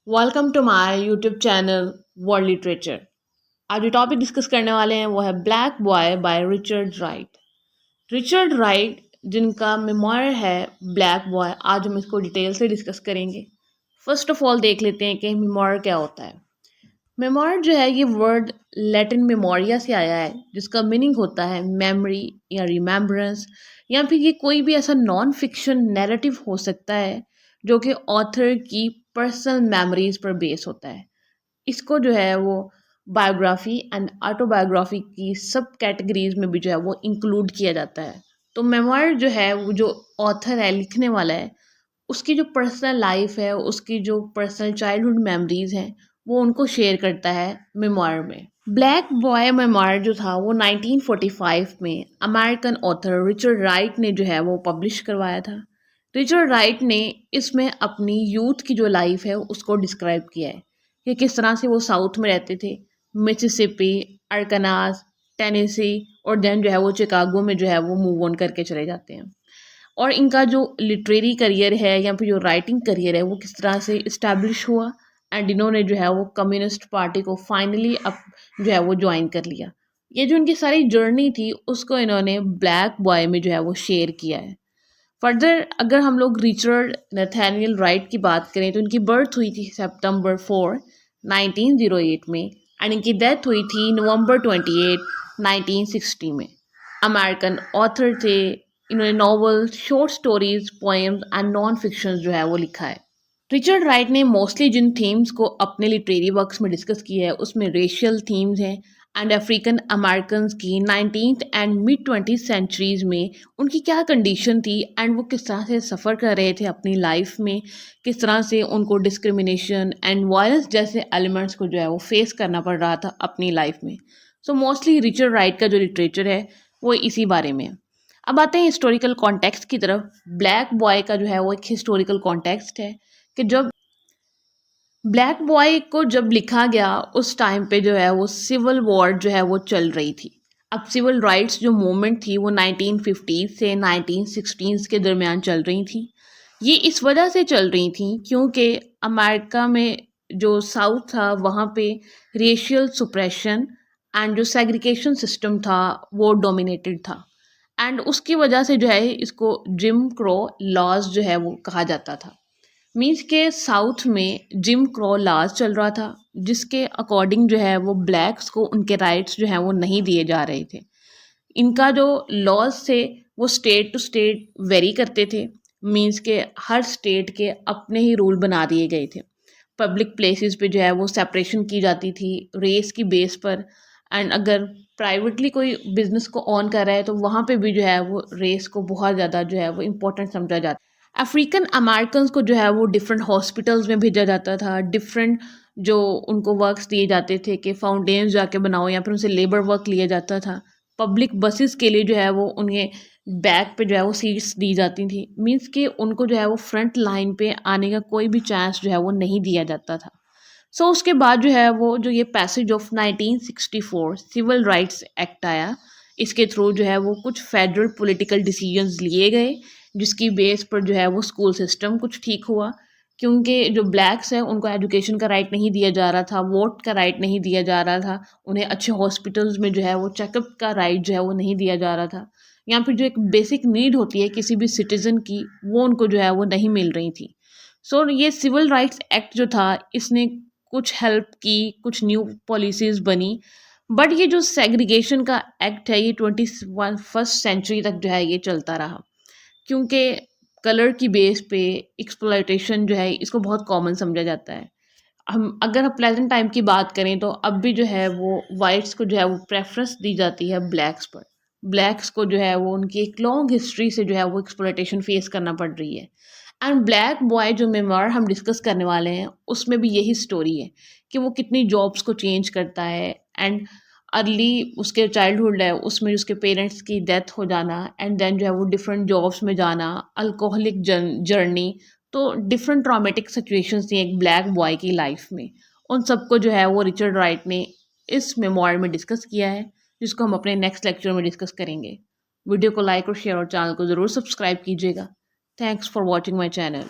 Welcome to my YouTube channel world literature. आज जो topic discuss करने वाले हैं वो है black boy by Richard Wright. Richard Wright जिनका मेमोयर है ब्लैक बॉय, आज हम इसको डिटेल से डिस्कस करेंगे। फर्स्ट ऑफ ऑल देख लेते हैं कि मेमोयर क्या होता है। मेमोयर जो है ये वर्ड लैटिन मेमोरिया से आया है, जिसका मीनिंग होता है मेमोरी या रिमेम्बरेंस, या फिर ये कोई भी ऐसा नॉन फिक्शन नैरेटिव हो सकता है जो कि ऑथर की पर्सनल मेमोरीज पर बेस होता है। इसको जो है वो बायोग्राफी एंड ऑटोबायोग्राफी की सब कैटेगरीज में भी जो है वो इंक्लूड किया जाता है। तो मेमोयर जो है वो जो ऑथर है, लिखने वाला है, उसकी जो पर्सनल लाइफ है, उसकी जो पर्सनल चाइल्डहुड मेमोरीज हैं, वो उनको शेयर करता है मेमोयर में। ब्लैक बॉय मेमोयर जो था वो 1945 में अमेरिकन ऑथर रिचर्ड राइट ने जो है वो पब्लिश करवाया था। रिचर्ड राइट ने इसमें अपनी यूथ की जो लाइफ है उसको डिस्क्राइब किया है कि किस तरह से वो साउथ में रहते थे, मिसिसिपी, अरकानास, टेनेसी, और देन जो है वो चिकागो में जो है वो मूव ऑन करके चले जाते हैं। और इनका जो लिटरेरी करियर है या फिर जो राइटिंग करियर है वो किस तरह से इस्टेब्लिश हुआ, एंड इन्होंने जो है वो कम्युनिस्ट पार्टी को फाइनली अब जो है वो ज्वाइन कर लिया। ये जो इनकी सारी जर्नी थी उसको इन्होंने ब्लैक बॉय में जो है वो शेयर किया है। फर्दर अगर हम लोग रिचर्ड नथानियल राइट की बात करें तो इनकी बर्थ हुई थी सितंबर 4 1908 में, एंड इनकी डेथ हुई थी नवंबर 28 1960 में। अमेरिकन ऑथर थे। इन्होंने novel, short stories, poems and non fiction जो है वो लिखा है। रिचर्ड राइट ने मोस्टली जिन थीम्स को अपने लिटरेरी वर्क्स में डिस्कस किया है उसमें रेशियल थीम्स हैं एंड अफ्रीकन अमेरिकन की 19th and mid 20th centuries में उनकी क्या कंडीशन थी एंड वो किस तरह से सफ़र कर रहे थे अपनी लाइफ में, किस तरह से उनको डिस्क्रिमिनेशन एंड वायलेंस जैसे एलिमेंट्स को जो है वो फेस करना पड़ रहा था अपनी लाइफ में। सो मोस्टली रिचर्ड राइट का जो लिटरेचर है वो इसी बारे में है। अब आते हैं हिस्टोरिकल कॉन्टेक्स्ट की तरफ। ब्लैक बॉय का जो है वो एक हिस्टोरिकल कॉन्टेक्स्ट है कि जब ब्लैक बॉय को जब लिखा गया उस टाइम पे जो है वो सिविल वॉर जो है वो चल रही थी। अब सिविल राइट्स जो मूवमेंट थी वो 1950 से 1960 के दरमियान चल रही थी। ये इस वजह से चल रही थी क्योंकि अमेरिका में जो साउथ था वहाँ पे रेशियल सुप्रेशन एंड जो सेग्रीगेशन सिस्टम था वो डोमिनेटेड था, एंड उसकी वजह से जो है इसको जिम क्रो लॉज जो है वो कहा जाता था। मीन्स के साउथ में जिम क्रो लॉज चल रहा था, जिसके अकॉर्डिंग जो है वो ब्लैक्स को उनके राइट्स जो हैं वो नहीं दिए जा रहे थे। इनका जो लॉज थे वो स्टेट टू स्टेट वेरी करते थे। मीन्स के हर स्टेट के अपने ही रूल बना दिए गए थे। पब्लिक प्लेसेस पे जो है वो सेपरेशन की जाती थी रेस की बेस पर, एंड अगर प्राइवेटली कोई बिजनेस को ऑन कर रहा है तो वहाँ पे भी जो है वो रेस को बहुत ज़्यादा जो है वो इम्पोर्टेंट समझा जाता है। अफ्रीकन अमेरिकन को जो है वो डिफरेंट हॉस्पिटल्स में भेजा जाता था। डिफरेंट जो उनको वर्क्स दिए जाते थे कि फाउंटेन्स जाके बनाओ, या फिर उनसे लेबर वर्क लिया जाता था। पब्लिक बसेस के लिए जो है वो उन्हें बैक पे जो है वो सीट्स दी जाती थी। मीन्स कि उनको जो है वो फ्रंट लाइन पे आने का कोई भी चांस जो है वो नहीं दिया जाता था। सो उसके बाद जो है वो जो ये passage of 1964 civil rights act आया, इसके थ्रू जो है वो कुछ फेडरल पॉलिटिकल डिसीजंस लिए गए, जिसकी बेस पर जो है वो स्कूल सिस्टम कुछ ठीक हुआ। क्योंकि जो ब्लैक्स हैं उनको एजुकेशन का राइट नहीं दिया जा रहा था, वोट का राइट नहीं दिया जा रहा था, उन्हें अच्छे हॉस्पिटल्स में जो है वो चेकअप का राइट जो है वो नहीं दिया जा रहा था, या फिर जो एक बेसिक नीड होती है किसी भी सिटीज़न की वो उनको जो है वो नहीं मिल रही थी। सो ये सिविल राइट्स एक्ट जो था इसने कुछ हेल्प की, कुछ न्यू पॉलिसीज़ बनी। बट ये जो सेग्रीगेशन का एक्ट है ये 21st सेंचुरी तक जो है ये चलता रहा, क्योंकि कलर की बेस पे एक्सप्लॉयटेशन जो है इसको बहुत कॉमन समझा जाता है। हम प्रेजेंट टाइम की बात करें तो अब भी जो है वो वाइट्स को जो है वो प्रेफरेंस दी जाती है ब्लैक्स पर। ब्लैक्स को जो है वो उनकी एक लॉन्ग हिस्ट्री से जो है वो एक्सप्लॉयटेशन फेस करना पड़ रही है। एंड ब्लैक बॉय जो मेमोर हम डिस्कस करने वाले हैं उसमें भी यही स्टोरी है कि वो कितनी जॉब्स को चेंज करता है, एंड अर्ली उसके चाइल्डहुड है उसमें उसके पेरेंट्स की डेथ हो जाना, एंड देन जो है वो डिफरेंट जॉब्स में जाना, अल्कोहलिक जर्नी। तो डिफरेंट ट्रॉमेटिक सिचुएशंस थी एक ब्लैक बॉय की लाइफ में। उन सबको जो है वो रिचर्ड राइट ने इस मेमोर में डिस्कस किया है, जिसको हम अपने नेक्स्ट लेक्चर में डिस्कस करेंगे। वीडियो को लाइक और शेयर और चैनल को ज़रूर सब्सक्राइब कीजिएगा। Thanks for watching my channel.